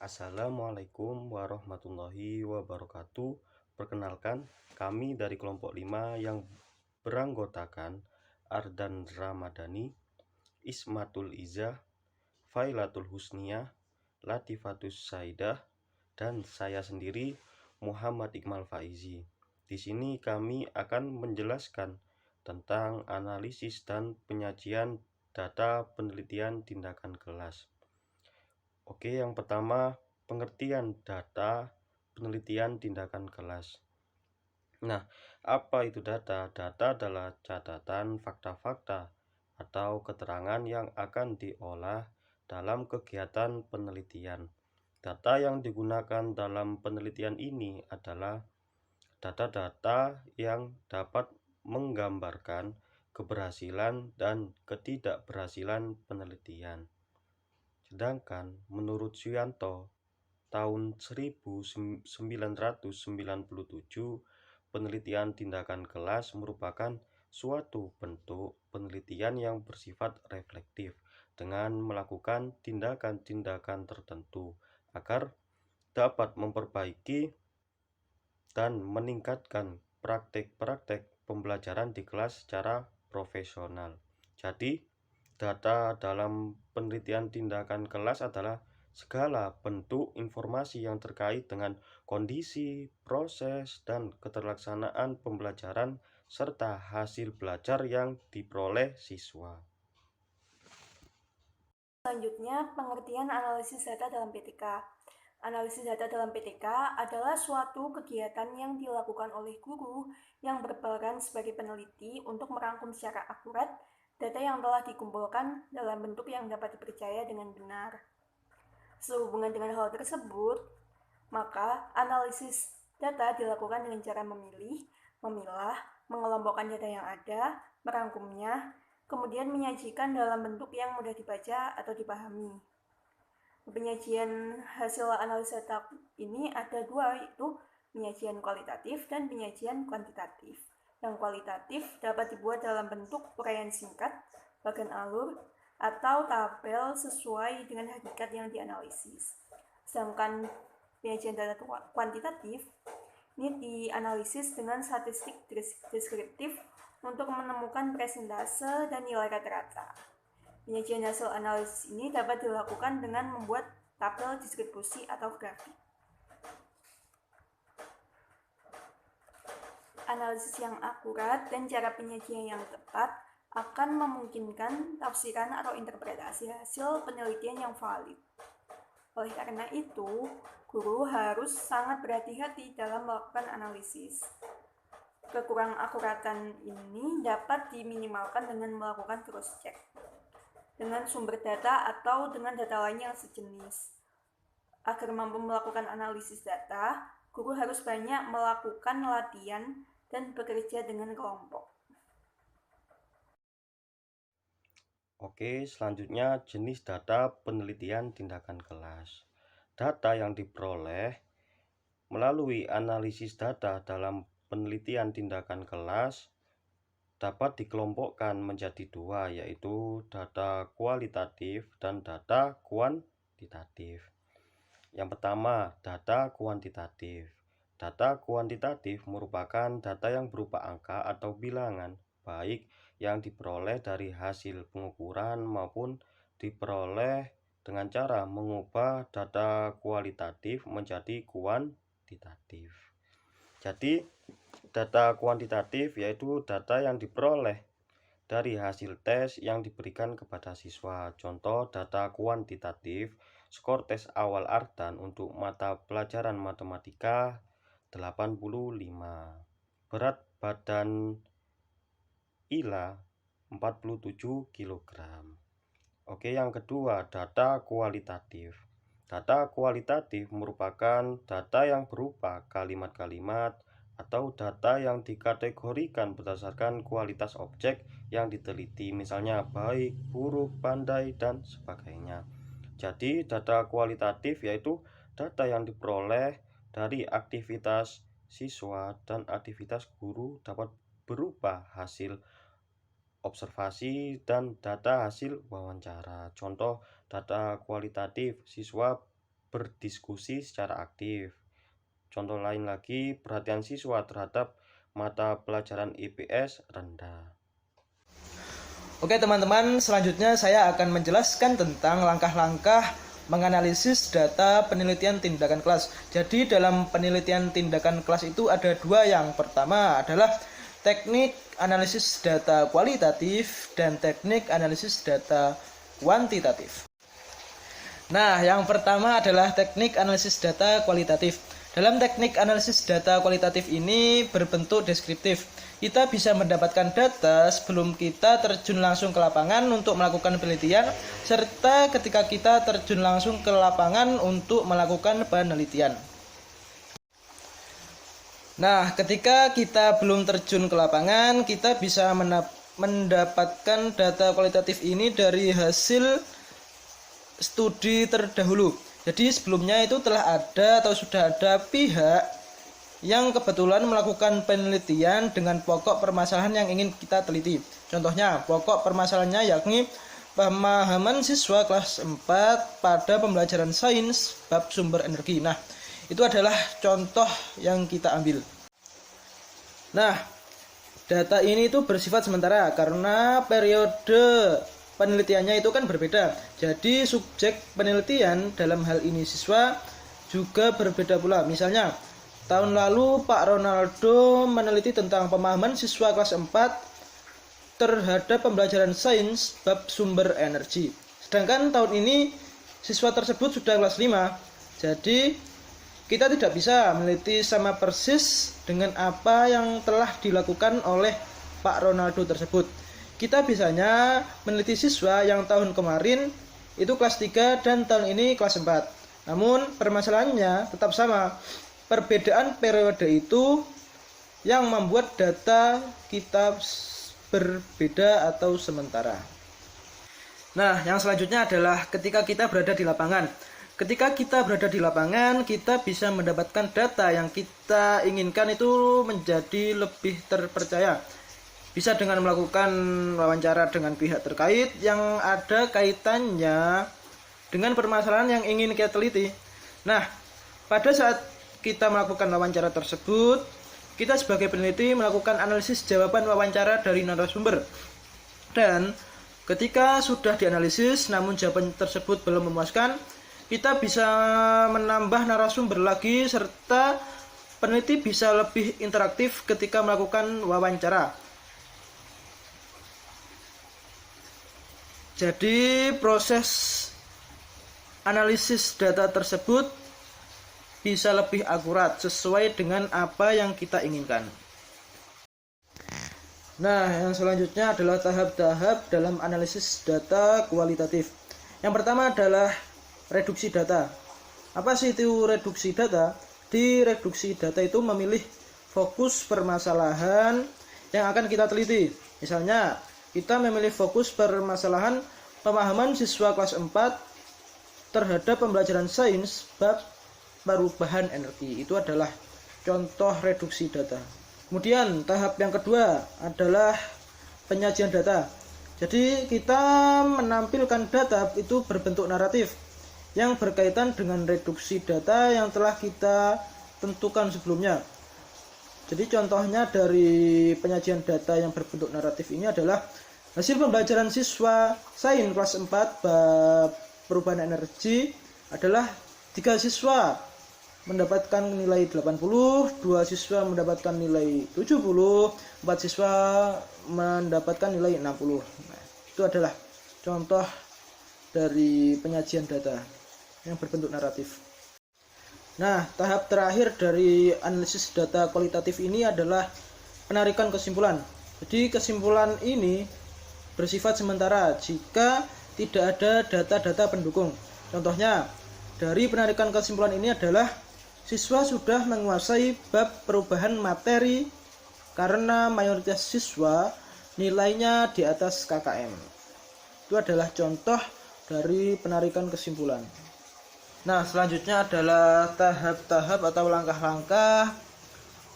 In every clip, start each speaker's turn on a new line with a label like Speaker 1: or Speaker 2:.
Speaker 1: Assalamualaikum warahmatullahi wabarakatuh. Perkenalkan, kami dari kelompok 5 yang beranggotakan Ardan Ramadhani, Ismatul Izzah, Failatul Husniyah, Latifatus Saidah, dan saya sendiri Muhammad Iqmal Faizi. Di sini kami akan menjelaskan tentang analisis dan penyajian data penelitian tindakan kelas. Oke, yang pertama, pengertian data penelitian tindakan kelas. Nah, apa itu data? Data adalah catatan fakta-fakta atau keterangan yang akan diolah dalam kegiatan penelitian. Data yang digunakan dalam penelitian ini adalah data-data yang dapat menggambarkan keberhasilan dan ketidakberhasilan penelitian. Sedangkan menurut Suyanto, tahun 1997, penelitian tindakan kelas merupakan suatu bentuk penelitian yang bersifat reflektif dengan melakukan tindakan-tindakan tertentu agar dapat memperbaiki dan meningkatkan praktek-praktek pembelajaran di kelas secara profesional. Jadi, data dalam penelitian tindakan kelas adalah segala bentuk informasi yang terkait dengan kondisi, proses, dan keterlaksanaan pembelajaran serta hasil belajar yang diperoleh siswa.
Speaker 2: Selanjutnya, pengertian analisis data dalam PTK. Analisis data dalam PTK adalah suatu kegiatan yang dilakukan oleh guru yang berperan sebagai peneliti untuk merangkum secara akurat data yang telah dikumpulkan dalam bentuk yang dapat dipercaya dengan benar. Sehubungan dengan hal tersebut, maka analisis data dilakukan dengan cara memilih, memilah, mengelompokkan data yang ada, merangkumnya, kemudian menyajikan dalam bentuk yang mudah dibaca atau dipahami. Penyajian hasil analisis data ini ada dua, yaitu penyajian kualitatif dan penyajian kuantitatif. Yang kualitatif dapat dibuat dalam bentuk uraian singkat, bagan alur, atau tabel sesuai dengan hakikat yang dianalisis. Sedangkan penyajian data kuantitatif ini dianalisis dengan statistik deskriptif untuk menemukan persentase dan nilai rata-rata. Penyajian hasil analisis ini dapat dilakukan dengan membuat tabel distribusi atau grafik. Analisis yang akurat dan cara penyajian yang tepat akan memungkinkan tafsiran atau interpretasi hasil penelitian yang valid. Oleh karena itu, guru harus sangat berhati-hati dalam melakukan analisis. Kekurang akuratan ini dapat diminimalkan dengan melakukan cross-check dengan sumber data atau dengan data lain yang sejenis. Agar mampu melakukan analisis data, guru harus banyak melakukan latihan dan bekerja dengan kelompok.
Speaker 1: Oke, selanjutnya jenis data penelitian tindakan kelas. Data yang diperoleh melalui analisis data dalam penelitian tindakan kelas dapat dikelompokkan menjadi dua, yaitu data kualitatif dan data kuantitatif. Yang pertama, data kuantitatif. Data kuantitatif merupakan data yang berupa angka atau bilangan, baik yang diperoleh dari hasil pengukuran maupun diperoleh dengan cara mengubah data kualitatif menjadi kuantitatif. Jadi, data kuantitatif yaitu data yang diperoleh dari hasil tes yang diberikan kepada siswa. Contoh data kuantitatif, skor tes awal Ardan untuk mata pelajaran matematika 85, berat badan Ila 47 kg. Oke, yang kedua, data kualitatif. Data kualitatif merupakan data yang berupa kalimat-kalimat atau data yang dikategorikan berdasarkan kualitas objek yang diteliti, misalnya baik, buruk, pandai, dan sebagainya. Jadi, data kualitatif yaitu data yang diperoleh dari aktivitas siswa dan aktivitas guru dapat berupa hasil observasi dan data hasil wawancara. Contoh data kualitatif, siswa berdiskusi secara aktif. Contoh lain lagi, perhatian siswa terhadap mata pelajaran IPS rendah.
Speaker 3: Oke teman-teman, selanjutnya saya akan menjelaskan tentang langkah-langkah menganalisis data penelitian tindakan kelas. Jadi dalam penelitian tindakan kelas itu ada dua. Yang pertama adalah teknik analisis data kualitatif dan teknik analisis data kuantitatif. Nah, yang pertama adalah teknik analisis data kualitatif. Dalam teknik analisis data kualitatif ini berbentuk deskriptif. Kita bisa mendapatkan data sebelum kita terjun langsung ke lapangan untuk melakukan penelitian, serta ketika kita terjun langsung ke lapangan untuk melakukan penelitian. Nah, ketika kita belum terjun ke lapangan, kita bisa mendapatkan data kualitatif ini dari hasil studi terdahulu. Jadi sebelumnya itu telah ada atau sudah ada pihak yang kebetulan melakukan penelitian dengan pokok permasalahan yang ingin kita teliti. Contohnya, pokok permasalahannya yakni pemahaman siswa kelas 4 pada pembelajaran sains bab sumber energi. Nah, itu adalah contoh yang kita ambil. Nah, data ini itu bersifat sementara karena periode penelitiannya itu kan berbeda. Jadi subjek penelitian dalam hal ini siswa juga berbeda pula. Misalnya, tahun lalu Pak Ronaldo meneliti tentang pemahaman siswa kelas 4 terhadap pembelajaran sains bab sumber energi. Sedangkan tahun ini siswa tersebut sudah kelas 5. Jadi kita tidak bisa meneliti sama persis dengan apa yang telah dilakukan oleh Pak Ronaldo tersebut. Kita bisanya meneliti siswa yang tahun kemarin itu kelas 3 dan tahun ini kelas 4. Namun permasalahannya tetap sama. Perbedaan periode itu yang membuat data kita berbeda atau sementara. Nah, yang selanjutnya adalah ketika kita berada di lapangan. Ketika kita berada di lapangan, kita bisa mendapatkan data yang kita inginkan itu menjadi lebih terpercaya. Bisa dengan melakukan wawancara dengan pihak terkait yang ada kaitannya dengan permasalahan yang ingin kita teliti. Nah, pada saat kita melakukan wawancara tersebut, kita sebagai peneliti melakukan analisis jawaban wawancara dari narasumber. Dan ketika sudah dianalisis namun jawaban tersebut belum memuaskan, kita bisa menambah narasumber lagi serta peneliti bisa lebih interaktif ketika melakukan wawancara. Jadi proses analisis data tersebut bisa lebih akurat sesuai dengan apa yang kita inginkan. Nah, yang selanjutnya adalah tahap-tahap dalam analisis data kualitatif. Yang pertama adalah reduksi data. Apa sih itu reduksi data? Di reduksi data itu memilih fokus permasalahan yang akan kita teliti. Misalnya, kita memilih fokus permasalahan pemahaman siswa kelas 4 terhadap pembelajaran sains bab perubahan energi. Itu adalah contoh reduksi data. Kemudian tahap yang kedua adalah penyajian data. Jadi kita menampilkan data itu berbentuk naratif yang berkaitan dengan reduksi data yang telah kita tentukan sebelumnya. Jadi contohnya dari penyajian data yang berbentuk naratif ini adalah hasil pembelajaran siswa sains kelas 4 bab perubahan energi adalah 3 siswa mendapatkan nilai 80, 2 siswa mendapatkan nilai 70, 4 siswa mendapatkan nilai 60. Nah, itu adalah contoh dari penyajian data yang berbentuk naratif. Nah, tahap terakhir dari analisis data kualitatif ini adalah penarikan kesimpulan. Jadi kesimpulan ini bersifat sementara jika tidak ada data-data pendukung. Contohnya, dari penarikan kesimpulan ini adalah siswa sudah menguasai bab perubahan materi karena mayoritas siswa nilainya di atas KKM. Itu adalah contoh dari penarikan kesimpulan. Nah, selanjutnya adalah tahap-tahap atau langkah-langkah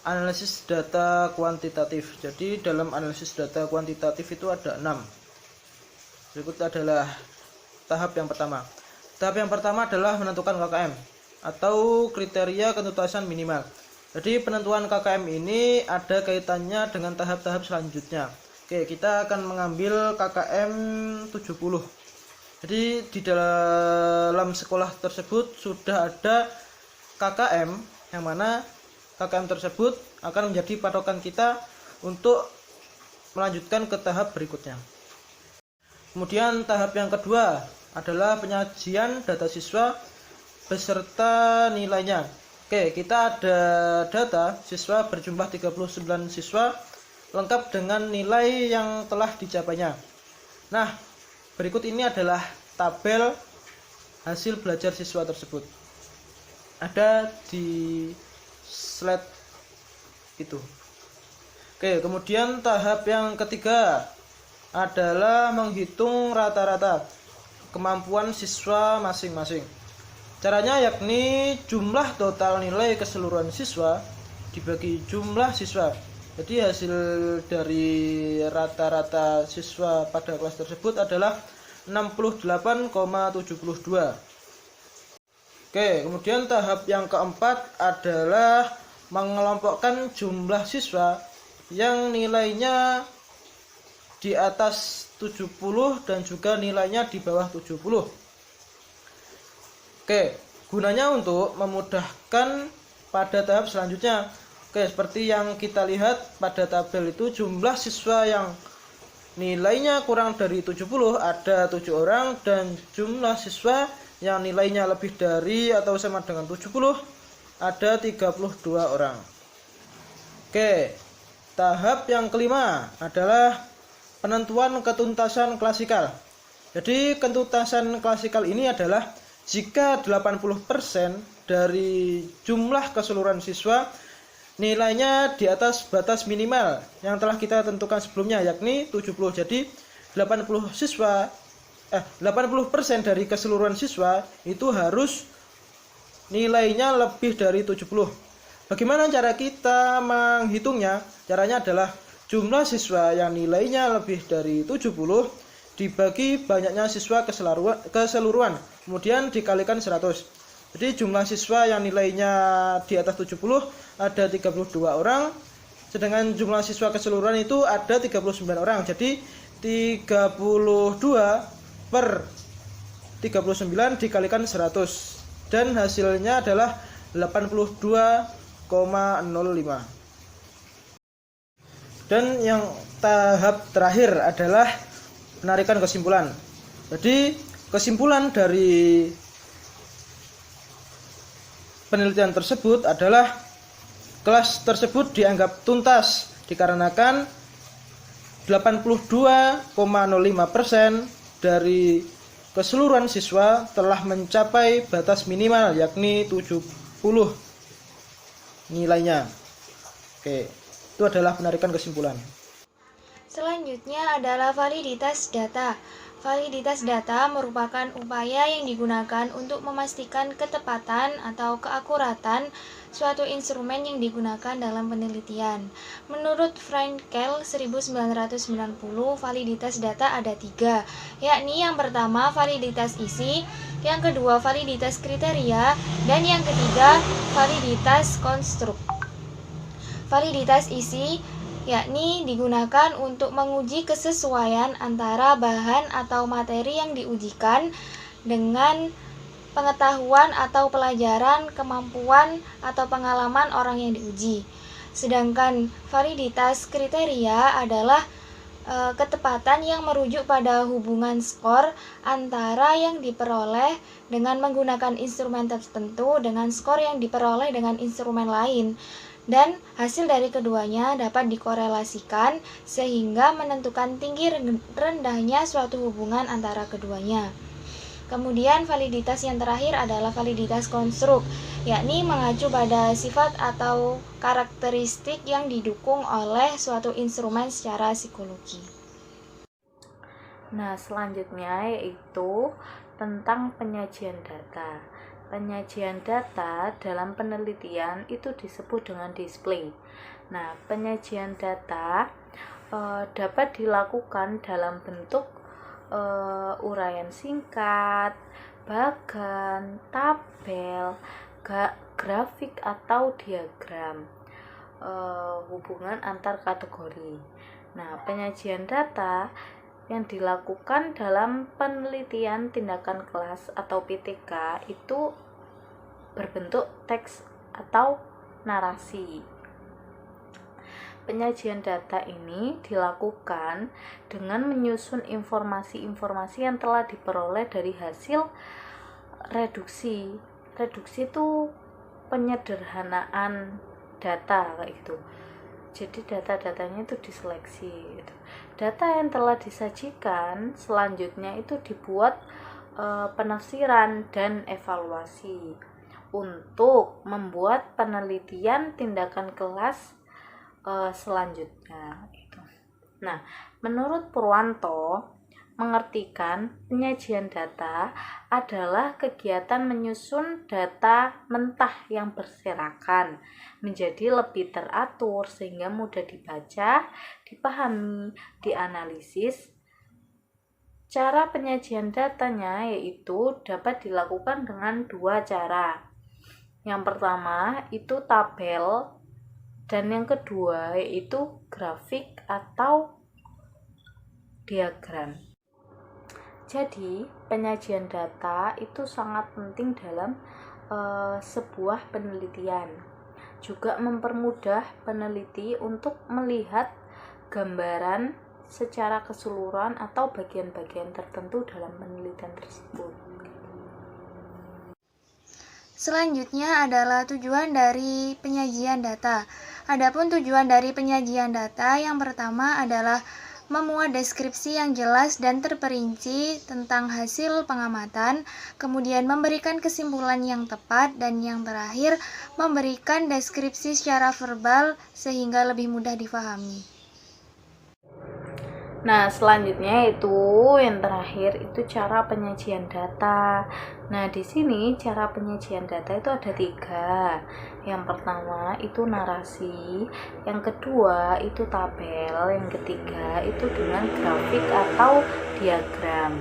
Speaker 3: analisis data kuantitatif. Jadi dalam analisis data kuantitatif itu ada 6. Berikut adalah tahap yang pertama. Tahap yang pertama adalah menentukan KKM atau kriteria kentuntasan minimal. Jadi penentuan KKM ini ada kaitannya dengan tahap-tahap selanjutnya. Oke, kita akan mengambil KKM 70. Jadi di dalam sekolah tersebut sudah ada KKM, yang mana KKM tersebut akan menjadi patokan kita untuk melanjutkan ke tahap berikutnya. Kemudian tahap yang kedua adalah penyajian data siswa beserta nilainya. Oke, kita ada data siswa berjumlah 39 siswa lengkap dengan nilai yang telah dicapainya. Nah, berikut ini adalah tabel hasil belajar siswa tersebut. Ada di slide itu. Oke, kemudian tahap yang ketiga adalah menghitung rata-rata kemampuan siswa masing-masing. Caranya yakni jumlah total nilai keseluruhan siswa dibagi jumlah siswa. Jadi hasil dari rata-rata siswa pada kelas tersebut adalah 68,72. Oke, kemudian tahap yang keempat adalah mengelompokkan jumlah siswa yang nilainya di atas 70 dan juga nilainya di bawah 70. Oke, gunanya untuk memudahkan pada tahap selanjutnya. Oke, seperti yang kita lihat pada tabel itu, jumlah siswa yang nilainya kurang dari 70 ada 7 orang, dan jumlah siswa yang nilainya lebih dari atau sama dengan 70 ada 32 orang. Oke, tahap yang kelima adalah penentuan ketuntasan klasikal. Jadi ketuntasan klasikal ini adalah jika 80% dari jumlah keseluruhan siswa nilainya di atas batas minimal yang telah kita tentukan sebelumnya, yakni 70. Jadi 80% dari keseluruhan siswa itu harus nilainya lebih dari 70. Bagaimana cara kita menghitungnya? Caranya adalah jumlah siswa yang nilainya lebih dari 70 dibagi banyaknya siswa keseluruhan, kemudian dikalikan 100. Jadi jumlah siswa yang nilainya di atas 70 ada 32 orang, sedangkan jumlah siswa keseluruhan itu ada 39 orang. Jadi 32 per 39 dikalikan 100, dan hasilnya adalah 82,05. Dan yang tahap terakhir adalah penarikan kesimpulan. Jadi kesimpulan dari penelitian tersebut adalah kelas tersebut dianggap tuntas dikarenakan 82,05% dari keseluruhan siswa telah mencapai batas minimal, yakni 70 nilainya. Oke, itu adalah penarikan kesimpulan.
Speaker 4: Selanjutnya adalah validitas data. Validitas data merupakan upaya yang digunakan untuk memastikan ketepatan atau keakuratan suatu instrumen yang digunakan dalam penelitian. Menurut Frankel 1990, validitas data ada 3, yakni yang pertama validitas isi, yang kedua validitas kriteria, dan yang ketiga validitas konstruk. Validitas isi yakni digunakan untuk menguji kesesuaian antara bahan atau materi yang diujikan dengan pengetahuan atau pelajaran, kemampuan atau pengalaman orang yang diuji. Sedangkan validitas kriteria adalah ketepatan yang merujuk pada hubungan skor antara yang diperoleh dengan menggunakan instrumen tertentu dengan skor yang diperoleh dengan instrumen lain, dan hasil dari keduanya dapat dikorelasikan sehingga menentukan tinggi rendahnya suatu hubungan antara keduanya. Kemudian validitas yang terakhir adalah validitas konstruk, yakni mengacu pada sifat atau karakteristik yang didukung oleh suatu instrumen secara psikologi.
Speaker 5: Nah, selanjutnya yaitu tentang penyajian data. Penyajian data dalam penelitian itu disebut dengan display. Nah, penyajian data dapat dilakukan dalam bentuk uraian singkat, bagan, tabel, grafik atau diagram, hubungan antar kategori. Nah, penyajian data yang dilakukan dalam penelitian tindakan kelas atau PTK itu berbentuk teks atau narasi. Penyajian data ini dilakukan dengan menyusun informasi-informasi yang telah diperoleh dari hasil reduksi. Reduksi itu penyederhanaan data kayak gitu. Jadi data-datanya itu diseleksi gitu. Data yang telah disajikan selanjutnya itu dibuat penafsiran dan evaluasi untuk membuat penelitian tindakan kelas selanjutnya gitu. Nah, menurut Purwanto, mengartikan penyajian data adalah kegiatan menyusun data mentah yang berserakan menjadi lebih teratur sehingga mudah dibaca, dipahami, dianalisis. Cara penyajian datanya yaitu dapat dilakukan dengan dua cara. Yang pertama itu tabel dan yang kedua yaitu grafik atau diagram. Jadi, penyajian data itu sangat penting dalam sebuah penelitian. Juga mempermudah peneliti untuk melihat gambaran secara keseluruhan atau bagian-bagian tertentu dalam penelitian tersebut.
Speaker 4: Selanjutnya adalah tujuan dari penyajian data. Adapun tujuan dari penyajian data yang pertama adalah memuat deskripsi yang jelas dan terperinci tentang hasil pengamatan, kemudian memberikan kesimpulan yang tepat, dan yang terakhir memberikan deskripsi secara verbal sehingga lebih mudah difahami.
Speaker 5: Nah, selanjutnya itu yang terakhir itu cara penyajian data. Nah, di sini cara penyajian data itu ada 3. Yang pertama itu narasi, yang kedua itu tabel, yang ketiga itu dengan grafik atau diagram.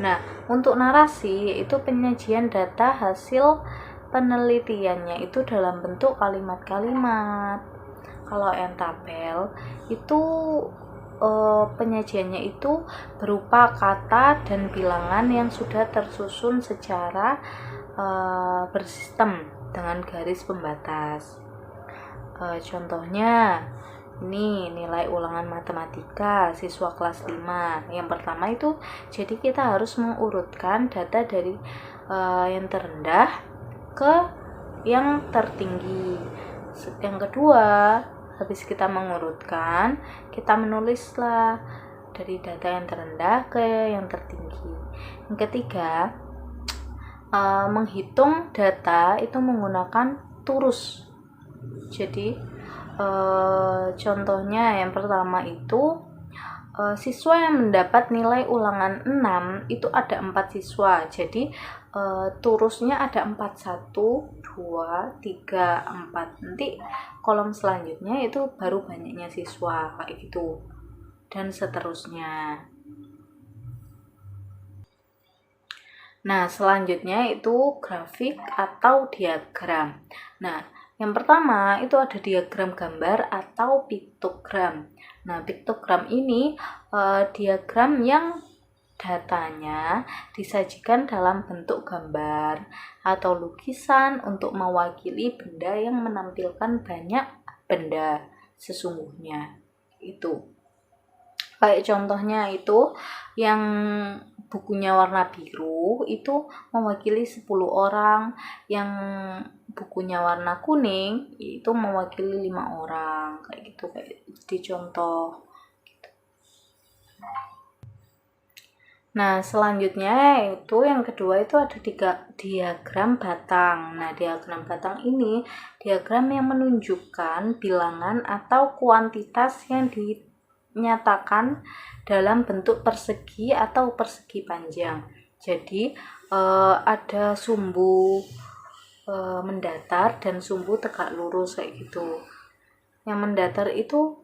Speaker 5: Nah, untuk narasi itu penyajian data hasil penelitiannya itu dalam bentuk kalimat-kalimat. Kalau yang tabel itu penyajiannya itu berupa kata dan bilangan yang sudah tersusun secara bersistem dengan garis pembatas. Contohnya ini nilai ulangan matematika siswa kelas 5. Yang pertama itu jadi kita harus mengurutkan data dari yang terendah ke yang tertinggi. Yang kedua, habis kita mengurutkan, kita menulislah dari data yang terendah ke yang tertinggi. Yang ketiga, menghitung data itu menggunakan turus. Jadi, contohnya yang pertama itu, siswa yang mendapat nilai ulangan 6 itu ada 4 siswa. Jadi, turusnya ada 4, 1, 2, 3, 4. Nanti kolom selanjutnya itu baru banyaknya siswa kayak gitu dan seterusnya. Nah, selanjutnya itu grafik atau diagram. Nah, yang pertama itu ada diagram gambar atau piktogram. Nah, piktogram ini diagram yang datanya disajikan dalam bentuk gambar atau lukisan untuk mewakili benda yang menampilkan banyak benda sesungguhnya. Itu. Kayak contohnya itu yang bukunya warna biru itu mewakili 10 orang, yang bukunya warna kuning itu mewakili 5 orang kayak gitu, kayak di contoh. Nah, selanjutnya itu yang kedua itu ada diagram batang. Nah, diagram batang ini diagram yang menunjukkan bilangan atau kuantitas yang dinyatakan dalam bentuk persegi atau persegi panjang. Jadi, ada sumbu mendatar dan sumbu tegak lurus kayak gitu. Yang mendatar itu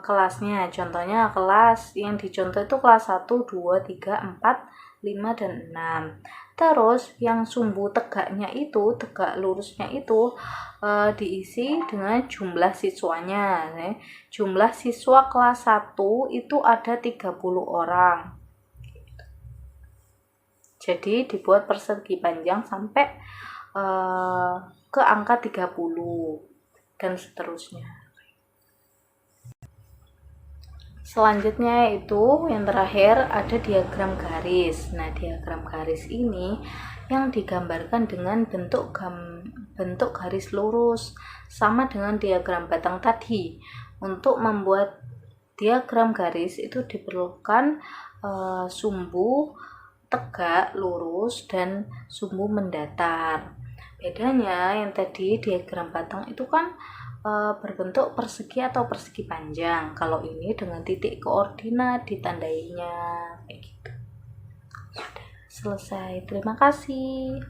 Speaker 5: kelasnya, contohnya kelas yang dicontoh itu kelas 1, 2, 3, 4, 5, dan 6. Terus yang sumbu tegaknya itu, tegak lurusnya itu diisi dengan jumlah siswanya. Jumlah siswa kelas 1 itu ada 30 orang. Jadi dibuat persegi panjang sampai ke angka 30 dan seterusnya. Selanjutnya itu yang terakhir ada diagram garis. Nah, diagram garis ini yang digambarkan dengan bentuk garis lurus, sama dengan diagram batang tadi. Untuk membuat diagram garis itu diperlukan sumbu tegak lurus dan sumbu mendatar. Bedanya yang tadi diagram batang itu kan berbentuk persegi atau persegi panjang. Kalau ini dengan titik koordinat ditandainya kayak gitu. Sudah selesai. Terima kasih.